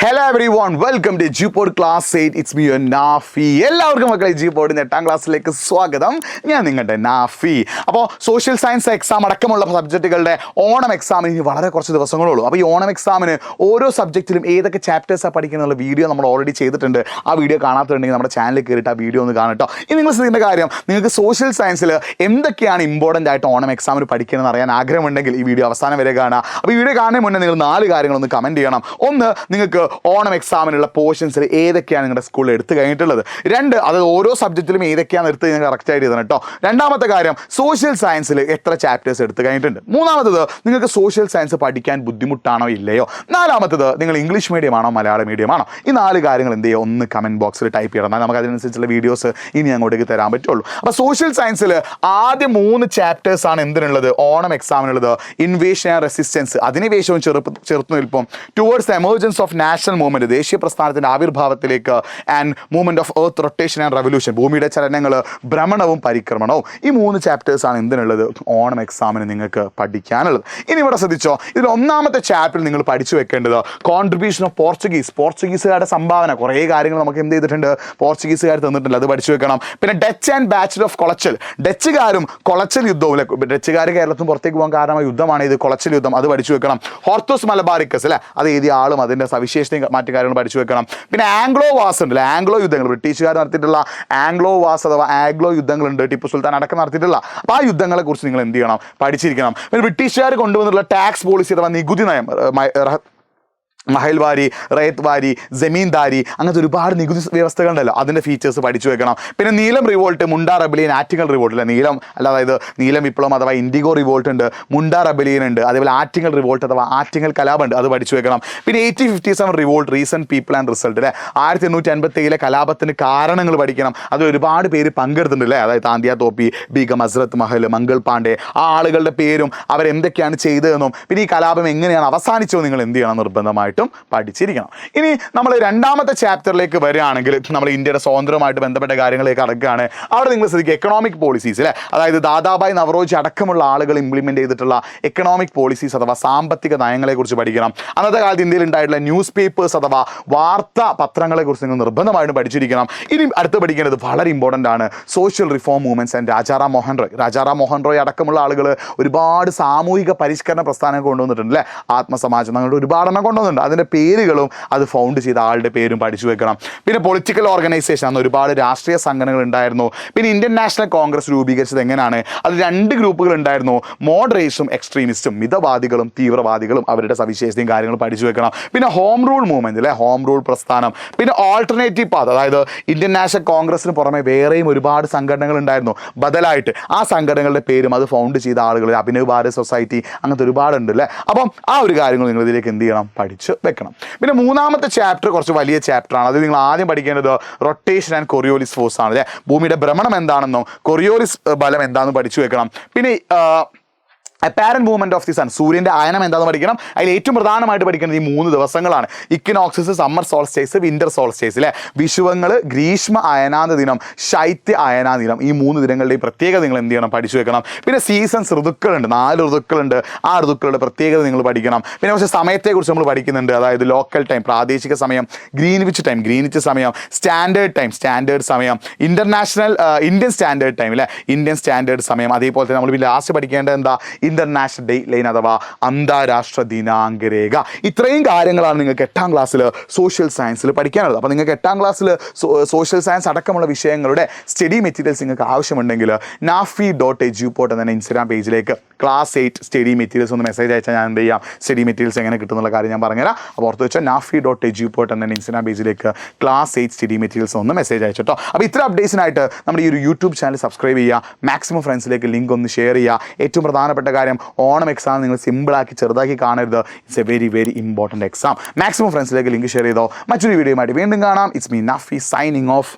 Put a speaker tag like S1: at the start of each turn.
S1: Hello everyone, welcome to G-Pod Class 8. It's me, Nafi. എല്ലാവർക്കും മക്കളെ G-Pod 8ാം ക്ലാസ്സിലേക്ക് സ്വാഗതം. ഞാൻ നിങ്ങളുടെ നാഫി. അപ്പോൾ സോഷ്യൽ സയൻസ് എക്സാം അടക്കമുള്ള സബ്ജക്റ്റുകളുടെ ഓണം എക്സാമിന് ഇനി വളരെ കുറച്ച് ദിവസങ്ങളുള്ളൂ. അപ്പോൾ ഈ ഓണം എക്സാമിന് ഓരോ സബ്ജക്റ്റിലും ഏതൊക്കെ ചാപ്റ്റേഴ്സാണ് പഠിക്കുന്നുള്ള വീഡിയോ നമ്മൾ ഓൾറെഡി ചെയ്തിട്ടുണ്ട്. ആ വീഡിയോ കാണാത്തുണ്ടെങ്കിൽ നമ്മുടെ ചാനലിൽ കയറിയിട്ട് ആ വീഡിയോ ഒന്ന് കാണട്ടോ. ഇനി നിങ്ങൾ ശ്രദ്ധിക്കേണ്ട കാര്യം, നിങ്ങൾക്ക് സോഷ്യൽ സയൻസിൽ എന്തൊക്കെയാണ് ഇമ്പോർട്ടൻ്റ് ആയിട്ട് ഓണം എക്സാമിന് പഠിക്കണമെന്ന് അറിയാൻ ആഗ്രഹമുണ്ടെങ്കിൽ ഈ വീഡിയോ അവസാനം വരെ കാണുക. അപ്പോൾ ഈ വീഡിയോ കാണുന്നതിന് മുന്നേ നിങ്ങൾ 4 കാര്യങ്ങളൊന്ന് കമൻറ്റ് ചെയ്യണം. ഒന്ന്, നിങ്ങൾക്ക് ഓണം എക്സാമിനുള്ള പോർഷൻസിൽ ഏതൊക്കെയാണ് നിങ്ങളുടെ സ്കൂളിൽ എടുത്തു കഴിഞ്ഞിട്ടുള്ളത്. 2, അത് ഓരോ സബ്ജക്റ്റിലും ഏതൊക്കെയാണ് എടുത്ത് നിങ്ങൾ കറക്റ്റായിട്ട് എഴുതണം കേട്ടോ. രണ്ടാമത്തെ കാര്യം, സോഷ്യൽ സയൻസിൽ എത്ര ചാപ്റ്റേഴ്സ് എടുത്തു കഴിഞ്ഞിട്ടുണ്ട്. മൂന്നാമത്തത്, നിങ്ങൾക്ക് സോഷ്യൽ സയൻസ് പഠിക്കാൻ ബുദ്ധിമുട്ടാണോ ഇല്ലയോ. നാലാമത്തത്, നിങ്ങൾ ഇംഗ്ലീഷ് മീഡിയം ആണോ മലയാളം മീഡിയം ആണോ. ഈ 4 കാര്യങ്ങൾ എന്ത് ചെയ്യുക, ഒന്ന് കമൻറ്റ് ബോക്സിൽ ടൈപ്പ് ചെയ്യണം. എന്നാൽ നമുക്ക് അതിനനുസരിച്ചുള്ള വീഡിയോസ് ഇനി അങ്ങോട്ടേക്ക് തരാൻ പറ്റുള്ളൂ. അപ്പോൾ സോഷ്യൽ സയൻസിൽ ആദ്യം 3 ചാപ്റ്റേഴ്സാണ് എന്തിനുള്ളത്, ഓണം എക്സാമിനുള്ളത്. ഇൻവേഷൻ ആൻഡ് റെസിസ്റ്റൻസ്, അധിനിവേശവും ചെറുത്തു നിൽപ്പും. Towards emergence of national movement, ദേശീയ പ്രസ്ഥാനത്തിൻ്റെ ആവിർഭാവത്തിലേക്ക്. And movement of earth rotation and revolution, ഭൂമിയുടെ ചലനങ്ങൾ, ഭ്രമണവും പരിക്രമണവും. ഈ 3 ചാപ്റ്റേഴ്സാണ് എന്തിനുള്ളത്, ഓണം എക്സാമിന് നിങ്ങൾക്ക് പഠിക്കാനുള്ളത്. ഇനി ഇവിടെ ശ്രദ്ധിച്ചോ, ഇതിൽ ഒന്നാമത്തെ ചാപ്റ്ററിൽ നിങ്ങൾ പഠിച്ചു വെക്കേണ്ടത് കോൺട്രിബ്യൂഷൻ ഓഫ് പോർച്ചുഗീസുകാരുടെ സംഭാവന. കുറേ കാര്യങ്ങൾ നമുക്ക് എന്ത് ചെയ്തിട്ടുണ്ട്, പോർച്ചുഗീസുകാർ തന്നിട്ടുണ്ട്, അത് പഠിച്ചു വെക്കണം. പിന്നെ Dutch and battle of Colachel, ഡച്ചുകാരും കൊളച്ചൽ യുദ്ധവും. ഡച്ചുകാർ കേരളത്തിന് പുറത്തേക്ക് പോകാൻ കാരണമായ യുദ്ധമാണ് ഇത്, കൊളച്ചൽ യുദ്ധം, അത് പഠിച്ചു വെക്കണം. ഹോർത്തോസ് മലബാറിക്കസ് അല്ലേ, അത് എഴുതിയ ആളും അതിൻ്റെ സവിശേഷതയും മറ്റു കാര്യങ്ങൾ പഠിച്ചു വെക്കണം. പിന്നെ ആംഗ്ലോ വാസ് ഉണ്ടല്ലോ, ആംഗ്ലോ യുദ്ധങ്ങൾ, ബ്രിട്ടീഷുകാർ നടത്തിയിട്ടുള്ള ആംഗ്ലോ വാസ് അഥവാ ആംഗ്ലോ യുദ്ധങ്ങളുണ്ട്, ടിപ്പു സുൽത്താൻ അടക്കം നടത്തിയിട്ടുള്ള. അപ്പോൾ ആ യുദ്ധങ്ങളെ കുറിച്ച് നിങ്ങൾ എന്ത് ചെയ്യണം, പഠിച്ചിരിക്കണം. പിന്നെ ബ്രിട്ടീഷുകാർ കൊണ്ടുവന്നിട്ടുള്ള ടാക്സ് പോളിസി അഥവാ നികുതി നയം, മഹൽവാരി, റേത്ത്വാരി, ജമീന്ദാരി, അങ്ങനത്തെ ഒരുപാട് നികുതി വ്യവസ്ഥകളുണ്ടല്ലോ, അതിൻ്റെ ഫീച്ചേഴ്സ് പഠിച്ചു വെക്കണം. പിന്നെ നീലം റിവോൾട്ട്, മുണ്ട റബലിയൻ, ആറ്റിങ്ങൽ റിവോൾട്ട് അല്ലേ, നീലം അല്ല, അതായത് നീലം വിപ്ലവം അഥവാ ഇൻഡിഗോ റിവോൾട്ട് ഉണ്ട്, മുണ്ട റബലിയൻ ഉണ്ട്, അതേപോലെ ആറ്റിങ്ങൽ റിവോൾട്ട് അഥവാ ആറ്റിങ്ങൽ കലാപമുണ്ട്, അത് പഠിച്ചു വെക്കണം. പിന്നെ 1857 revolt, reason people and result അല്ലേ, 1857 കലാപത്തിന് കാരണങ്ങൾ പഠിക്കണം. അത് ഒരുപാട് പേര് പങ്കെടുത്തിട്ടുണ്ട് അല്ലേ, അതായത് താന്തിയ തോപ്പി, ബീഗം ഹസ്രത്ത് മഹൽ, മംഗൾ പാണ്ഡെ, ആ ആളുകളുടെ പേരും അവരെന്തൊക്കെയാണ് ചെയ്തതെന്നും പിന്നെ ഈ കലാപം എങ്ങനെയാണ് അവസാനിച്ചോ നിങ്ങൾ എന്ത് ചെയ്യണം, നിർബന്ധമായിട്ട് പഠിച്ചിരിക്കണം. ഇനി നമ്മൾ രണ്ടാമത്തെ ചാപ്റ്ററിലേക്ക് വരികയാണെങ്കിൽ നമ്മൾ ഇന്ത്യയുടെ സ്വാതന്ത്ര്യമായിട്ട് ബന്ധപ്പെട്ട കാര്യങ്ങളിലേക്ക് അടക്കുകയാണ്. അവിടെ നിങ്ങൾ ശ്രദ്ധിക്കുക, എക്കണോമിക് പോളിസീസ് അല്ലേ, അതായത് ദാദാഭായ് നവറോജി അടക്കമുള്ള ആളുകൾ ഇംപ്ലിമെൻറ്റ് ചെയ്തിട്ടുള്ള എക്കണോമിക് പോളിസീസ് അഥവാ സാമ്പത്തിക നയങ്ങളെക്കുറിച്ച് പഠിക്കണം. അന്നത്തെ കാലത്ത് ഇന്ത്യയിൽ ഉണ്ടായിട്ടുള്ള ന്യൂസ് പേപ്പേഴ്സ് അഥവാ വാർത്താ പത്രങ്ങളെക്കുറിച്ച് നിങ്ങൾ നിർബന്ധമായിട്ടും പഠിച്ചിരിക്കണം. ഇനി അടുത്ത് പഠിക്കേണ്ടത് വളരെ ഇമ്പോർട്ടൻ്റ് ആണ്, social reform movements and Rajaram Mohan Roy അടക്കമുള്ള ആളുകൾ ഒരുപാട് സാമൂഹിക പരിഷ്കരണ പ്രസ്ഥാനങ്ങൾ കൊണ്ടുവന്നിട്ടുണ്ട് അല്ലേ, ആത്മസമാജം അങ്ങനെ ഒരുപാട് എണ്ണം കൊണ്ടുവന്നിട്ടുണ്ട്. അതിൻ്റെ പേരുകളും അത് ഫൗണ്ട് ചെയ്ത ആളുടെ പേരും പഠിച്ചു വെക്കണം. പിന്നെ പൊളിറ്റിക്കൽ ഓർഗനൈസേഷൻ, അന്ന് ഒരുപാട് രാഷ്ട്രീയ സംഘടനകൾ ഉണ്ടായിരുന്നു. പിന്നെ ഇന്ത്യൻ നാഷണൽ കോൺഗ്രസ് രൂപീകരിച്ചത് എങ്ങനെയാണ്, അത് 2 ഗ്രൂപ്പുകൾ ഉണ്ടായിരുന്നു, മോഡറേറ്റ്സും എക്സ്ട്രീമിസ്റ്റും, മിതവാദികളും തീവ്രവാദികളും, അവരുടെ സവിശേഷതയും കാര്യങ്ങളും പഠിച്ചു വെക്കണം. പിന്നെ ഹോം റൂൾ മൂവ്മെൻറ്റ് അല്ലേ, ഹോം റൂൾ പ്രസ്ഥാനം. പിന്നെ ഓൾട്ടർനേറ്റീവ് പാത്ത്, അതായത് ഇന്ത്യൻ നാഷണൽ കോൺഗ്രസിന് പുറമെ വേറെയും ഒരുപാട് സംഘടനകൾ ഉണ്ടായിരുന്നു ബദലായിട്ട്, ആ സംഘടനകളുടെ പേരും അത് ഫൗണ്ട് ചെയ്ത ആളുകൾ, അഭിനവ് ഭാരത് സൊസൈറ്റി, അങ്ങനത്തെ ഒരുപാടുണ്ട് അല്ലേ. അപ്പം ആ ഒരു കാര്യങ്ങൾ നിങ്ങൾ ഇതിലേക്ക് എന്ത് ചെയ്യണം, പഠിച്ച് വെക്കണം. പിന്നെ മൂന്നാമത്തെ ചാപ്റ്റർ കുറച്ച് വലിയ ചാപ്റ്ററാണ്, അത് നിങ്ങൾ ആദ്യം പഠിക്കേണ്ടത് റൊട്ടേഷൻ ആൻഡ് കൊറിയോലിസ് ഫോഴ്സ് ആണ് അല്ലേ, ഭൂമിയുടെ ഭ്രമണം എന്താണെന്നും കൊറിയോലിസ് ബലം എന്താണെന്നും പഠിച്ചു വെക്കണം. പിന്നെ apparent movement of the sun, സൂര്യൻ്റെ അയനം എന്താണെന്ന് പഠിക്കണം. അതിൽ ഏറ്റവും പ്രധാനമായിട്ട് പഠിക്കുന്നത് ഈ 3 ദിവസങ്ങളാണ്, ഇക്വിനോക്സിസ്, സമ്മർ സോൾസ്റ്റേസ്, വിന്റർ സോൾസ്റ്റേസ് അല്ലേ, വിഷുവങ്ങൾ, ഗ്രീഷ്മ അയനാന്ത ദിനം, ശൈത്യ അയനാന്ത ദിനം. ഈ 3 ദിനങ്ങളുടെ പ്രത്യേകത നിങ്ങൾ എന്ത് ചെയ്യണം, പഠിച്ചു വെക്കണം. പിന്നെ സീസൺസ്, ഋതുക്കളുണ്ട്, 4 ഋതുക്കളുണ്ട്, ആ ഋതുക്കളുടെ പ്രത്യേകത നിങ്ങൾ പഠിക്കണം. പിന്നെ കുറച്ച് സമയത്തെക്കുറിച്ച് നമ്മൾ പഠിക്കുന്നുണ്ട്, അതായത് ലോക്കൽ ടൈം, പ്രാദേശിക സമയം, ഗ്രീൻവിച്ച് സമയം, സ്റ്റാൻഡേർഡ് സമയം, ഇന്ത്യൻ സ്റ്റാൻഡേർഡ് ടൈം അല്ലേ, ഇന്ത്യൻ സ്റ്റാൻഡേർഡ് സമയം. അതേപോലെ തന്നെ നമ്മൾ ലാസ്റ്റ് പഠിക്കേണ്ടത് എന്താ, ഇന്റർനാഷണൽ ഡേറ്റ് ലൈൻ അഥവാ അന്താരാഷ്ട്ര ദിനാങ്കരേഖ. ഇത്രയും കാര്യങ്ങളാണ് നിങ്ങൾക്ക് 8ാം ക്ലാസ്സിൽ സോഷ്യൽ സയൻസിൽ പഠിക്കാനുള്ളത്. അപ്പോൾ നിങ്ങൾക്ക് 8ാം ക്ലാസ്സിൽ സോഷ്യൽ സയൻസ് അടക്കമുള്ള വിഷയങ്ങളുടെ സ്റ്റഡി മെറ്റീരിയൽസ് നിങ്ങൾക്ക് ആവശ്യമുണ്ടെങ്കിൽ nafi.eduport എന്ന ഇൻസ്റ്റാഗ്രാം പേജിലേക്ക് ക്ലാസ് 8 സ്റ്റഡി മെറ്റീരിയൽസ് ഒന്ന് മെസ്സേജ് അയച്ചാൽ ഞാൻ എന്ത് ചെയ്യാം, സ്റ്റഡി മെറ്റീരിയൽസ് എങ്ങനെ കിട്ടുന്നുള്ള കാര്യം ഞാൻ പറഞ്ഞുതരാം. അപ്പോൾ ഓർത്ത് വെച്ചാൽ nafi.eduport എന്ന ഇൻസ്റ്റാഗ്രാം പേജിലേക്ക് ക്ലാസ് 8 സ്റ്റഡി മെറ്റീരിയൽസ് ഒന്ന് മെസ്സേജ് അയച്ചോ. അപ്പോൾ ഇത്ര അപ്ഡേറ്റ്സിനായിട്ട് നമ്മുടെ ഈ ഒരു യൂട്യൂബ് ചാനൽ സബ്സ്ക്രൈബ് ചെയ്യുക, മാക്സിമം ഫ്രണ്ട്സിലേക്ക് ലിങ്ക് ഒന്ന് ഷെയർ ചെയ്യുക. ഏറ്റവും പ്രധാനപ്പെട്ട കാര്യം, ഓണം എക്സാം നിങ്ങൾ സിമ്പിളാക്കി ചെറുതാക്കി കാണരുത്, it's a very very important exam. Maximum ഫ്രണ്ട്സിലേക്ക് ലിങ്ക് ഷെയർ ചെയ്തോ. മറ്റൊരു വീഡിയോയുമായിട്ട് വീണ്ടും കാണാം. It's me Nafi signing of.